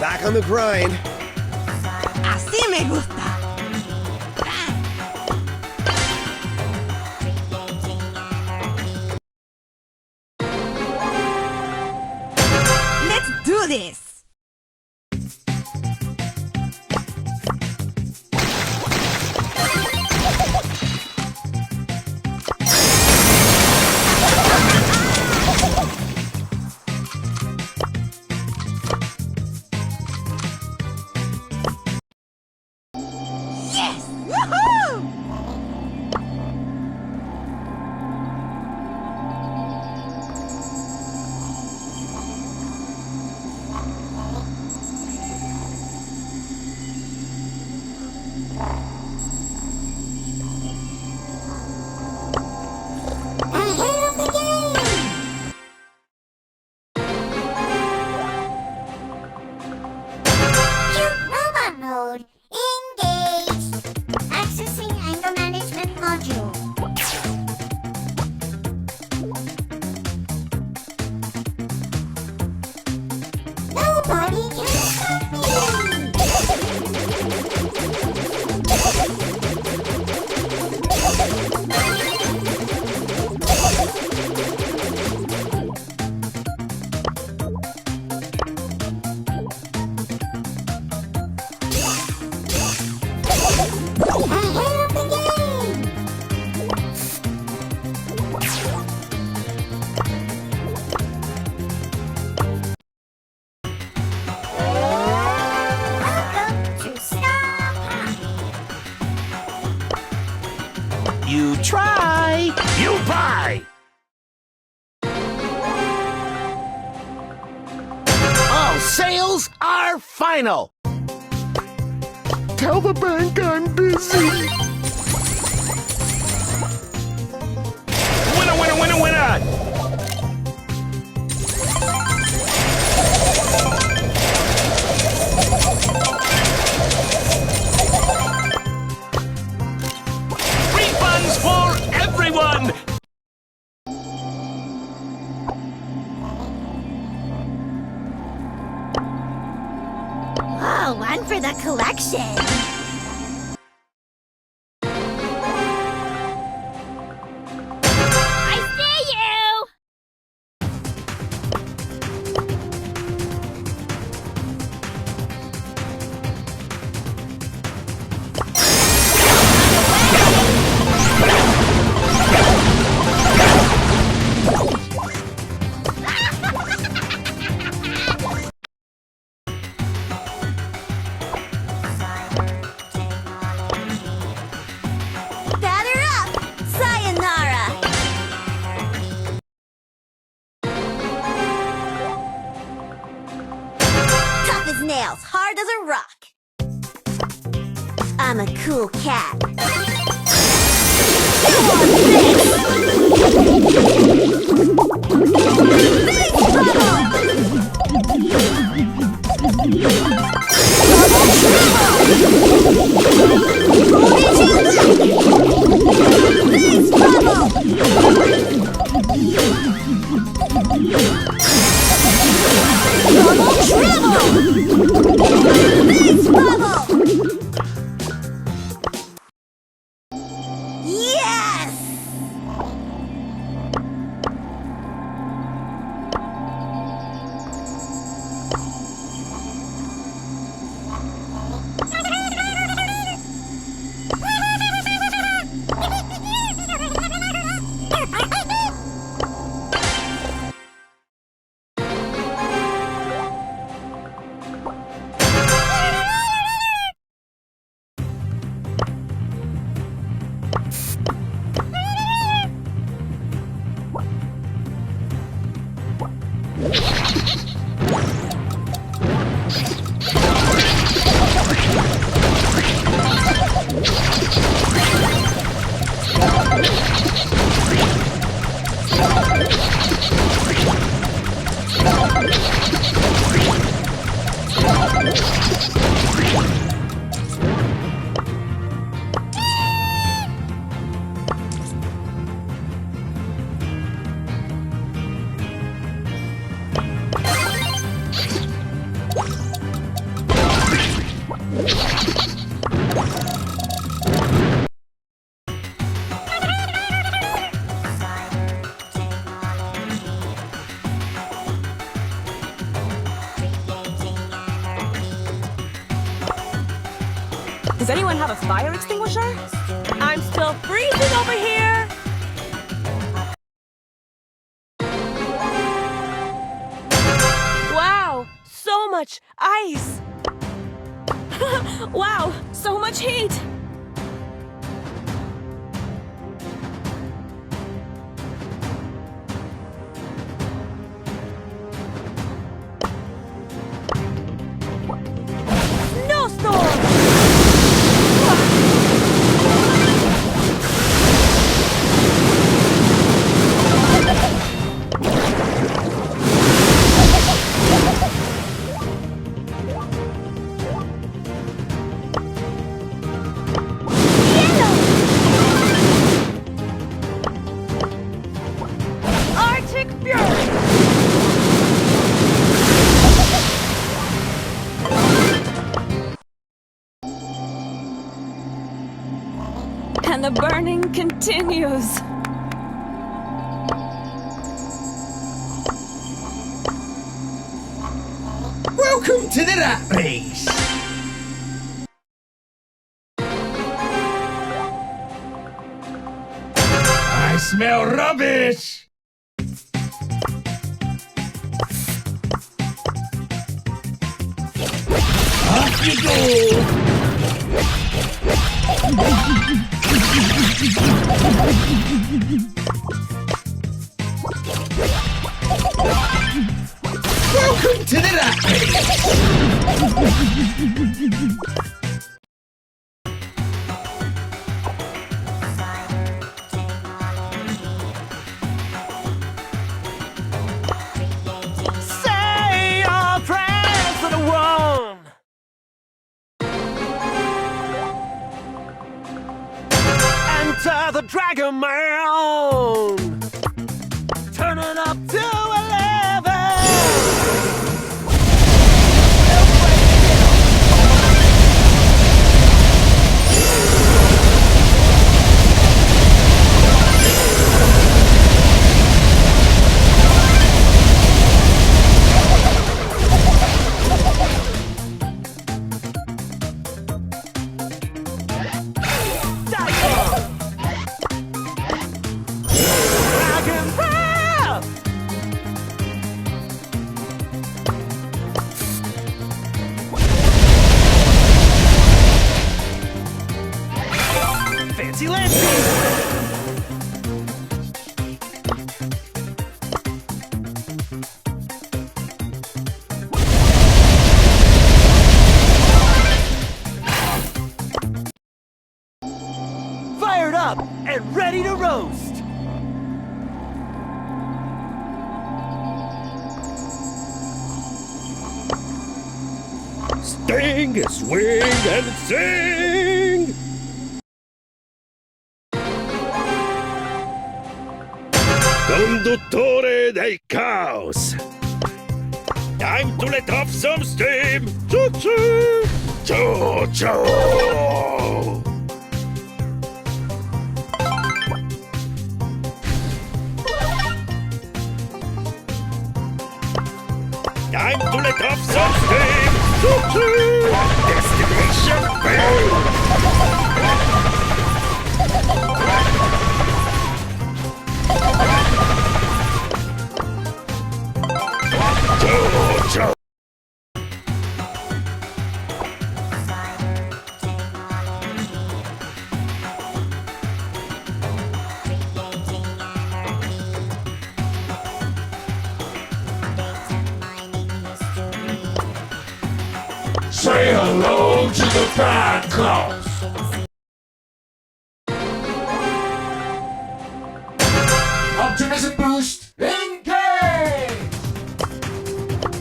Back on the grind. Así me gusta. Let's do this. Yes! Woohoo! Robot mode engaged. Accessing anger management module. Nobody can stop me. Ahead of the game. Welcome to Star Park. You try, you buy. All sales are final. Tell the bank I'm busy. Winner, winner, winner, winner. Refunds for everyone. Oh, one for the collection. I see you. Batter up! Sayonara! Tough as nails, hard as a rock. I'm a cool cat. Yes! Does anyone have a fire extinguisher? I'm still freezing over here! Wow, so much ice! Wow, so much heat! Snowstorm! Arctic Fury! And the burning continues. Welcome to the rat race. I smell rubbish. Off you go. Welcome to the rat race. Say your prayers for the one. Enter the Dragon Man. Turn it up to 11. Dragon Breath! Fancy Lancy! Fired up and ready to roast! Sting, swing, and sing. Conduttore del caos. Time to let off some steam. Choo-choo. Choo-choo. Time to let off some steam. Choo-choo. Destination failed. Choo-choo. Say hello to the bad clown. Optimism boost, engage!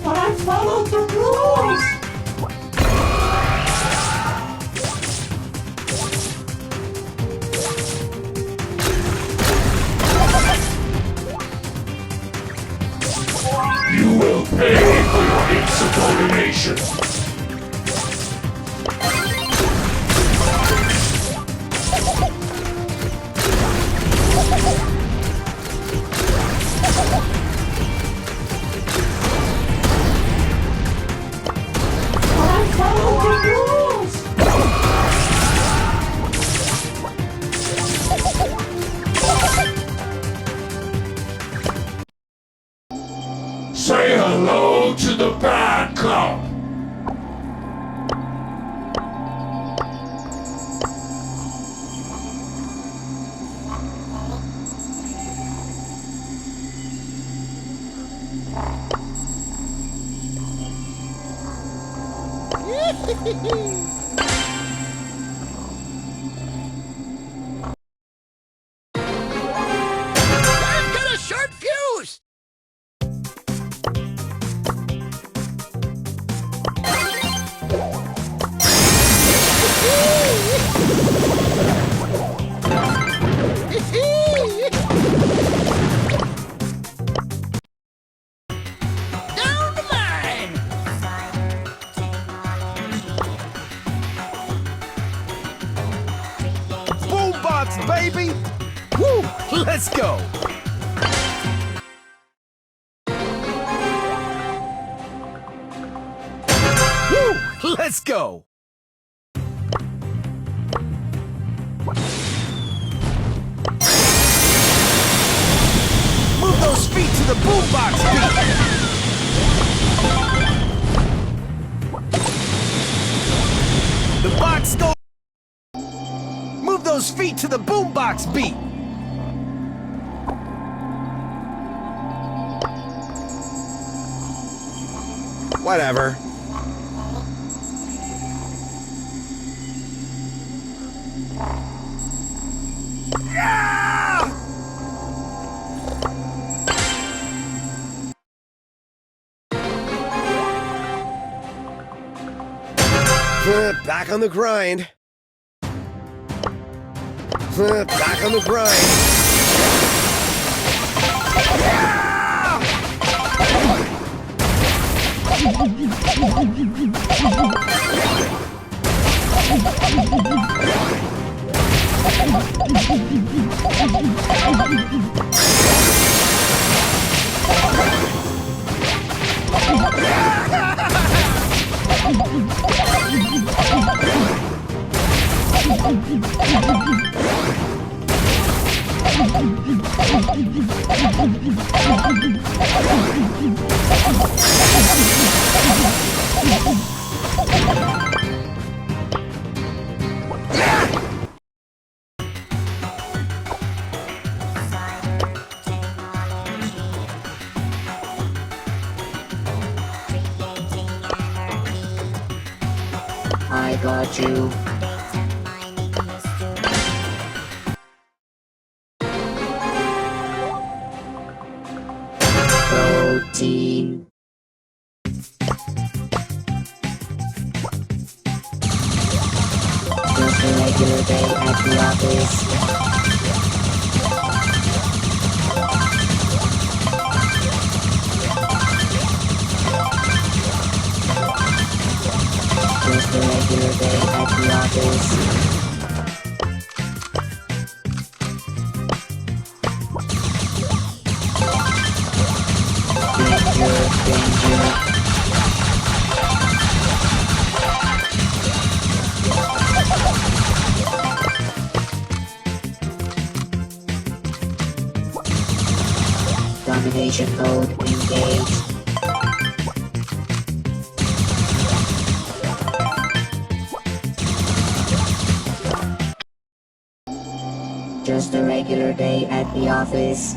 But I followed the rules! You will pay for your insubordination! Say hello to the bad cop. I've got a short fuse! Down the line! Boombox, baby! Woo! Let's go! Woo! Let's go! Move those feet to the boombox beat! The box go. Move those feet to the boombox beat! Whatever. Back on the grind. Back on the grind. I got you. Protein. Just a regular day at the office. Just a regular day at the office. Danger. Domination mode engaged. Just a regular day at the office.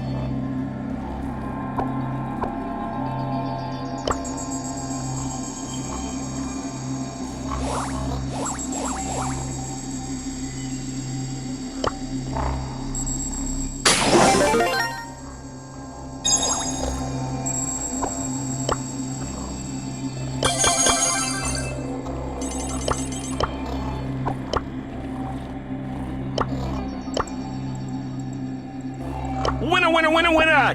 Winner, winner, winner, winner!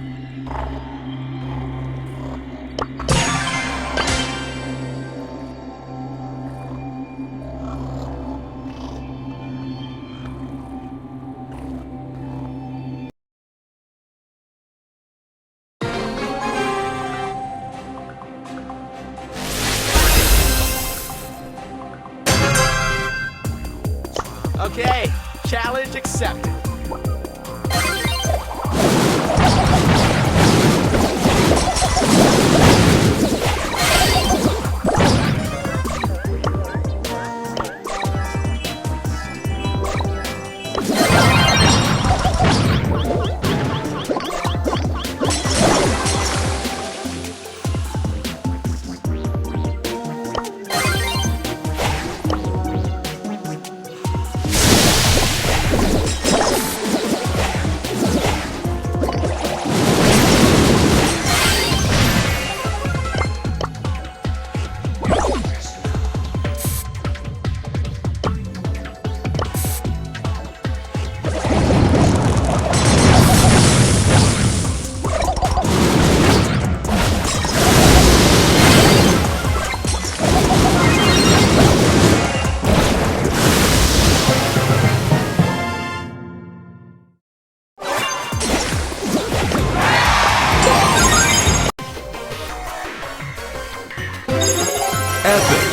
Okay, challenge accepted. Epic.